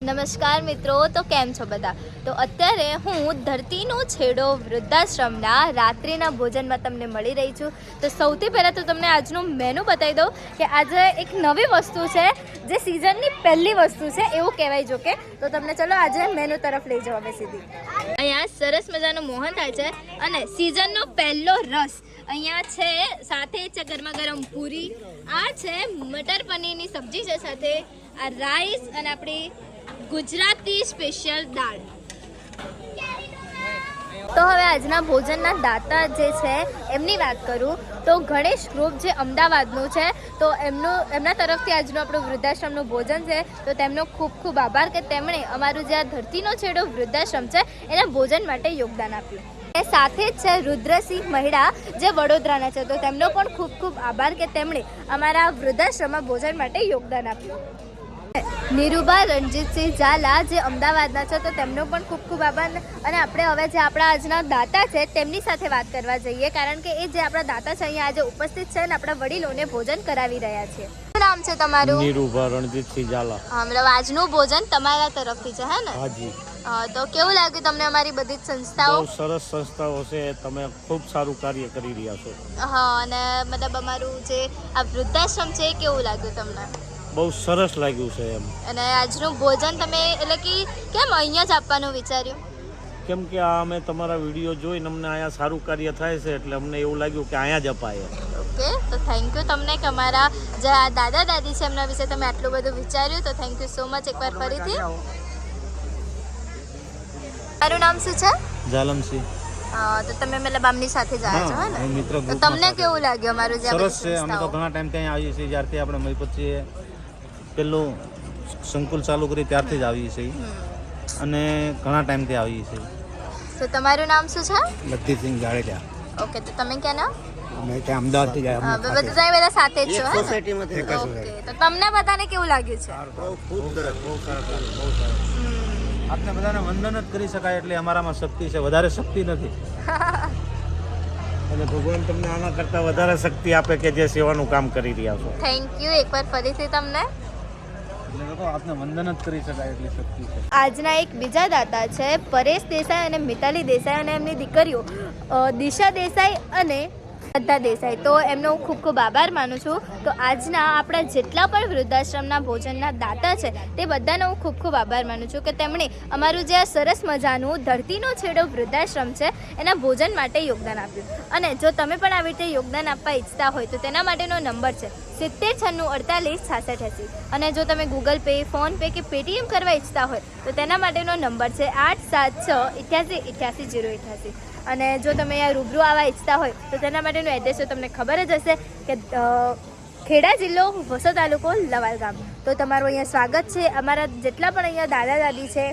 નમસ્કાર મિત્રો, તો કેમ છો બધા? તો અત્યારે હું ધરતીનો છેડો વૃદ્ધાશ્રમના રાત્રિના ભોજનમાં તમને મળી રહી છું. તો સૌથી પહેલાં તો તમને આજનું મેનુ બતાવી દઉં કે આજે એક નવી વસ્તુ છે જે સિઝનની પહેલી વસ્તુ છે એવું કહેવાય. જો કે તો તમને ચલો આજે મેનુ તરફ લઈ જાઓ અમે સીધી. અહીંયા સરસ મજાનો મોહનથાળ છે અને સિઝનનો પહેલો રસ અહીંયા છે, સાથે છે ગરમા ગરમ પૂરી, આ છે મટર પનીરની સબ્જી છે, સાથે આ રાઈસ અને આપણી ગુજરાતી સ્પેશિયલ દાળ. તો હવે આજના ભોજનના દાતા જે છે એમની વાત કરું તો ગણેશ ગ્રુપ જે અમદાવાદનું છે, તો એમના તરફથી આજનું આપણું વૃદ્ધાશ્રમનું ભોજન છે. તો તેમનો ખૂબ ખૂબ આભાર કે તેમણે અમારું જે આ ધરતીનો છેડો વૃદ્ધાશ્રમ છે એના ભોજન માટે યોગદાન આપ્યું. એ સાથે જ છે રુદ્રસિંહ મહિડા જે વડોદરાના છે, તો તેમનો પણ ખૂબ ખૂબ આભાર કે તેમણે અમારા વૃદ્ધાશ્રમમાં ભોજન માટે યોગદાન આપ્યું. નિરૂબા રણજીતસિંહ ઝાલા જે અમદાવાદના છે, તો તેમનો પણ ખૂબ ખૂબ આભાર. અને આપણે હવે જે આપણા આજના દાતા છે તેમની સાથે વાત કરવા જઈએ, કારણ કે એ જે આપણા દાતા છે અહીંયા આજે ઉપસ્થિત છે અને આપણા વડીલોને ભોજન કરાવી રહ્યા છે. શું નામ છે તમારું? નિરૂબા રણજીતસિંહ ઝાલા. હા, મતલબ આજનું ભોજન તમારા તરફથી છે, હે ને? હાજી. તો કેવું લાગ્યું તમને અમારી બધી જ સંસ્થાઓ? બહુ સરસ સંસ્થાઓ છે, તમે ખૂબ સારું કાર્ય કરી રહ્યા છો. હા, અને મતલબ અમારું જે આ વૃદ્ધાશ્રમ છે એ કેવું લાગ્યું તમને? બહુ સરસ લાગ્યું છે એમ. અને આજનું ભોજન તમે એટલે કે કેમ અહીંયા જ આપવાનું વિચાર્યું? કેમ કે આ અમે તમારા વિડીયો જોઈને અમને અહીંયા સારું કાર્ય થાય છે એટલે અમને એવું લાગ્યું કે અહીંયા જ અપાય. ઓકે, તો થેન્ક યુ તમને કે અમારા જે આ દાદા દાદી છે એમના વિશે તમે આટલું બધું વિચાર્યું, તો થેન્ક યુ સો મચ એકવાર ફરીથી. મારું નામ શું છે? જાલમસિંહ. તો તમે મતલબ આમની સાથે જ આવ્યા છો, હે ને? મિત્ર તો તમને કેવું લાગ્યું અમારું જે સરસ છે. અમે તો ઘણા ટાઈમ ત્યાં આવીએ છીએ, જ્યારથી આપણે મય પછી પેલું સંકુલ ચાલુ કરી ત્યારથી જ આવીએ છીએ અને ઘણા ટાઈમથી આવીએ છીએ. તો તમારું નામ શું છે? લતીફસિંહ જાડેજા. ઓકે, તો તમે ક્યાં ના? અમે ત્યાં અમદાવાદથી જ આવ્યા. બધા સાથે જ છો, હે ને? ઓકે, તો તમને બધાને કેવું લાગ્યું છે? ખૂબ સરસ, બહુ સરસ, બહુ સરસ. આપને બધાને વંદન જ કરી શકાય એટલે અમારામાં શક્તિ છે, વધારે શક્તિ નથી. અને ભગવાન તમને આના કરતાં વધારે શક્તિ આપે કે જે સેવાનું કામ કરી રહ્યા છો. થેન્ક યુ એકવાર ફરીથી તમને. આપને વંદન જ કરી શકાય એટલી શક્તિ છે. આજના એક બીજા દાતા છે પરેશ દેસાઈ અને મિતાલી દેસાઈ, અને એમની દીકરીઓ દિશા દેસાઈ અને શ્રદ્ધા દેસાઈ. તો એમનો હું ખૂબ ખૂબ આભાર માનું છું. તો આજના આપણા જેટલા પણ વૃદ્ધાશ્રમના ભોજનના દાતા છે તે બધાનો હું ખૂબ ખૂબ આભાર માનું છું કે તેમણે અમારું જે આ સરસ મજાનું ધરતીનો છેડો વૃદ્ધાશ્રમ છે એના ભોજન માટે યોગદાન આપ્યું. અને જો તમે પણ આવી રીતે યોગદાન આપવા ઈચ્છતા હોય તો તેના માટેનો નંબર છે 7096486680. અને જો તમે ગૂગલ પે, ફોન પે કે પેટીએમ કરવા ઈચ્છતા હોય તો તેના માટેનો નંબર છે 8768888088. અને જો તમે અહીંયા રૂબરૂ આવવા ઈચ્છતા હોય તો તેના માટેનું એડ્રેસ તો તમને ખબર જ હશે કે ખેડા જિલ્લો, વસો તાલુકો, લવાલ ગામ. તો તમારું અહીંયા સ્વાગત છે. અમારા જેટલા પણ અહીંયા દાદા દાદી છે,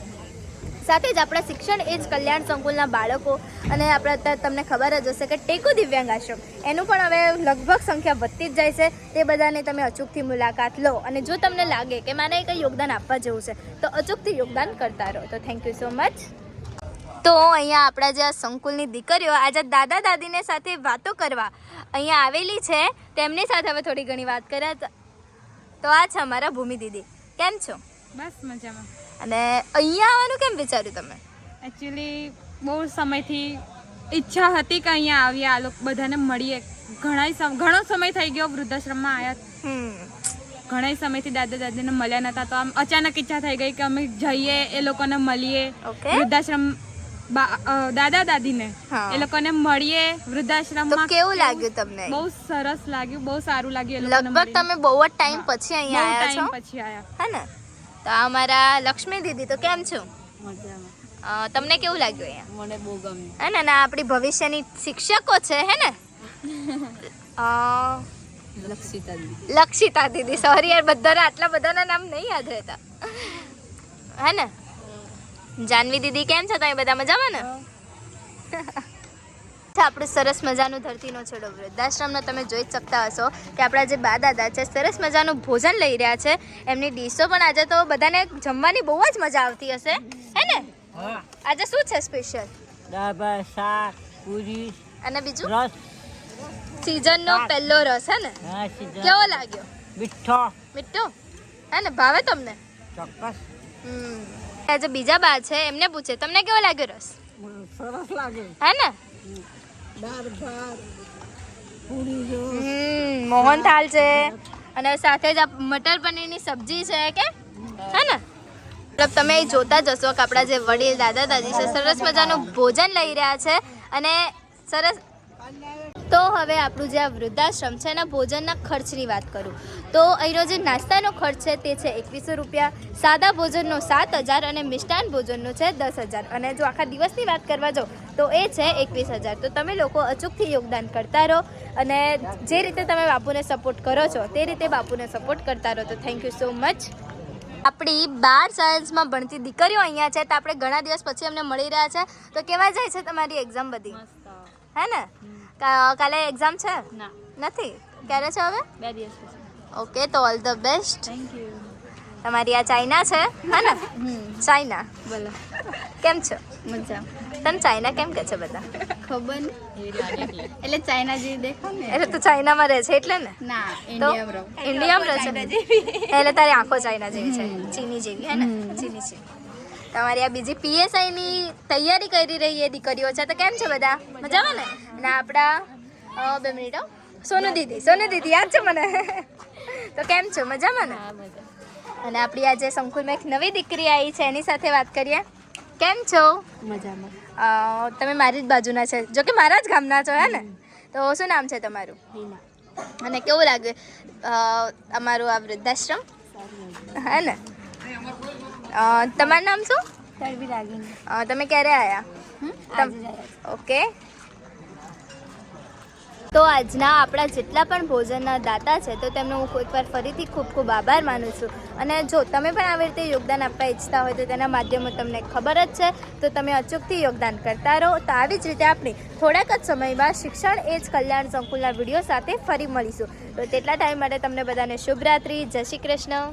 સાથે જ આપણા શિક્ષણ એ જ કલ્યાણ સંકુલના બાળકો, અને આપણા અત્યારે તમને ખબર જ હશે કે ટેકો દિવ્યાંગ આશ્રમ, એનું પણ હવે લગભગ સંખ્યા વધતી જ જાય છે. તે બધાને તમે અચૂકથી મુલાકાત લો, અને જો તમને લાગે કે મારે કંઈ યોગદાન આપવા જેવું છે તો અચૂકથી યોગદાન કરતા રહો. તો થેન્ક યુ સો મચ. તો અહીંયા આપણા જે આ સંકુલની દીકરીઓ આજે દાદા દાદીને સાથે વાતો કરવા અહીંયા આવેલી છે, તેમની સાથે હવે થોડી ઘણી વાત કર્યા. તો આ છે અમારા ભૂમિ દીદી. કેમ છો? બસ મજામાં. અને અહીંયા આવવાનું કેમ વિચાર્યું તમે? એકચ્યુઅલી બહુ સમયથી ઈચ્છા હતી કે અહીંયા આવીએ, આ લોકો બધાને મળીએ. ઘણો સમય થઈ ગયો વૃદ્ધાશ્રમમાં આવ્યા. ઘણા સમયથી દાદા દાદીને મળ્યા નતા, તો આમ અચાનક ઈચ્છા થઈ ગઈ કે અમે જઈએ, એ લોકોને મળીએ, વૃદ્ધાશ્રમ દાદા દાદીને એ લોકોને મળીએ વૃદ્ધાશ્રમમાં. કેવું લાગ્યું તમને? બહુ સરસ લાગ્યું, બહુ સારું લાગ્યું. લગભગ તમે બહુ જ ટાઈમ પછી અહીંયા આવ્યા છો, પછી આવ્યા, હે ને? તો આ અમારા લક્ષ્મી દીદી. તો કેમ છો? તમને કેવું લાગ્યું અહીંયા? મને બહુ ગમ્યું, હે ને? આપણી ભવિષ્યની શિક્ષકો છે, હે ને? લક્ષિતા દીદી. સોરી યાર, બધાના આટલા બધાના નામ નહીં યાદ રહેતા, હે ને? જાનવી દીદી કેમ છો? તમે બધા મજામાં ને? આપણું સરસ મજાનું ધરતીનો છેડો વૃદ્ધાશ્રમનો તમે જોઈ જ શકતા હશો કે આપણા જે બા દાદા છે સરસ મજાનું ભોજન લઈ રહ્યા છે. એમની ડીશો પણ આજે તો બધાને જમવાની બહુ જ મજા આવતી હશે, હે ને? આજે શું છે સ્પેશિયલ? દાળ ભાત, શાક, પૂરી અને બીજું રસ. સીઝનનો પહેલો રસ, હે ને? કેવો લાગ્યો? મીઠો. મીઠો, હે ને? ભાવે તમને? ચોક્કસ. આજે બીજા બા છે એમને પૂછે તમને કેવો લાગ્યો રસ? સરસ લાગે. હે ને? દાળ ભાત પૂરી જો મોહન થાળ છે અને સાથે જ આ મટર પનીરની સબ્જી છે કે હે ને? મતલબ તમે એ જોતા જ હશો કે આપણા જે વડીલ દાદા દાદી છે સરસ મજાનું ભોજન લઈ રહ્યા છે અને સરસ. તો હવે આપણું જે આ વૃદ્ધાશ્રમ છે એના ભોજનના ખર્ચની વાત કરું તો અહીંનો જે નાસ્તાનો ખર્ચ છે તે છે 2100 રૂપિયા, સાદા ભોજનનો 7000 અને મિષ્ટાન ભોજનનો છે 10000 અને જો આખા દિવસની વાત કરવા જાઓ તો એ છે 21000. તો તમે લોકો અચૂકથી યોગદાન કરતા રહો અને જે રીતે તમે બાપુને સપોર્ટ કરો છો તે રીતે બાપુને સપોર્ટ કરતા રહો. તો થેન્ક યુ સો મચ. આપણી 12 સાયન્સમાં ભણતી દીકરીઓ અહીંયા છે તો આપણે ઘણા દિવસ પછી અમને મળી રહ્યા છે. તો કેવા જાય છે તમારી એક્ઝામ બધી? હે ને? કાલે એક્ઝામ છે? નથી? ક્યારે છે હવે? 2 દિવસ પછી. ઓકે, તો all the best. Thank you. તમારી આ ચાઇના છે હે ને? ચાઇના બોલો. કેમ છો? મજા. તને ચાઇના કેમ કે છે બધા? ખબર નહીં એટલે ચાઇના જેવી દેખાવ ને એટલે તું ચાઇનામાં રહે છે એટલે ને? ના તો ઇન્ડિયામાં ઇન્ડિયામાં રહે છે એટલે તારી આંખો ચાઇના જેવી છે, ચીની જેવી હે ને? ચીની છે. તમારી આ બીજી પીએસઆઈની તૈયારી કરી રહી એ દીકરીઓ છે તો કેમ છે બધા? મજામાં ને? અને આપણા 2 મિનિટ સોનુ દીદી યાદ છે મને તો કેમ છો? મજામાં ને? અને આપણી આજે સંકુલમાં એક નવી દીકરી આવી છે એની સાથે વાત કરીએ. કેમ છો? મજામાં. તમે મારી જ બાજુના છે, જો કે મારા જ ગામના છો હે ને? તો શું નામ છે તમારું? અને કેવું લાગે અમારું આ વૃદ્ધાશ્રમ હે ને? તમારું નામ શું? તળવી લાગીને તમે ક્યારે આવ્યા? ઓકે. તો આજના આપણા જેટલા પણ ભોજનના દાતા છે તો તેમનો હું એકવાર ફરીથી ખૂબ ખૂબ આભાર માનું છું. અને જો તમે પણ આવી રીતે યોગદાન આપવા ઈચ્છતા હોય તો તેના માધ્યમો તમને ખબર જ છે તો તમે અચૂકથી યોગદાન કરતા રહો. તો આવી જ રીતે આપણે થોડાક જ સમયમાં શિક્ષણ એ જ કલ્યાણ સંકુલના વિડીયો સાથે ફરી મળીશું. તો તેટલા ટાઈમ માટે તમને બધાને શુભરાત્રી. જય શ્રી કૃષ્ણ.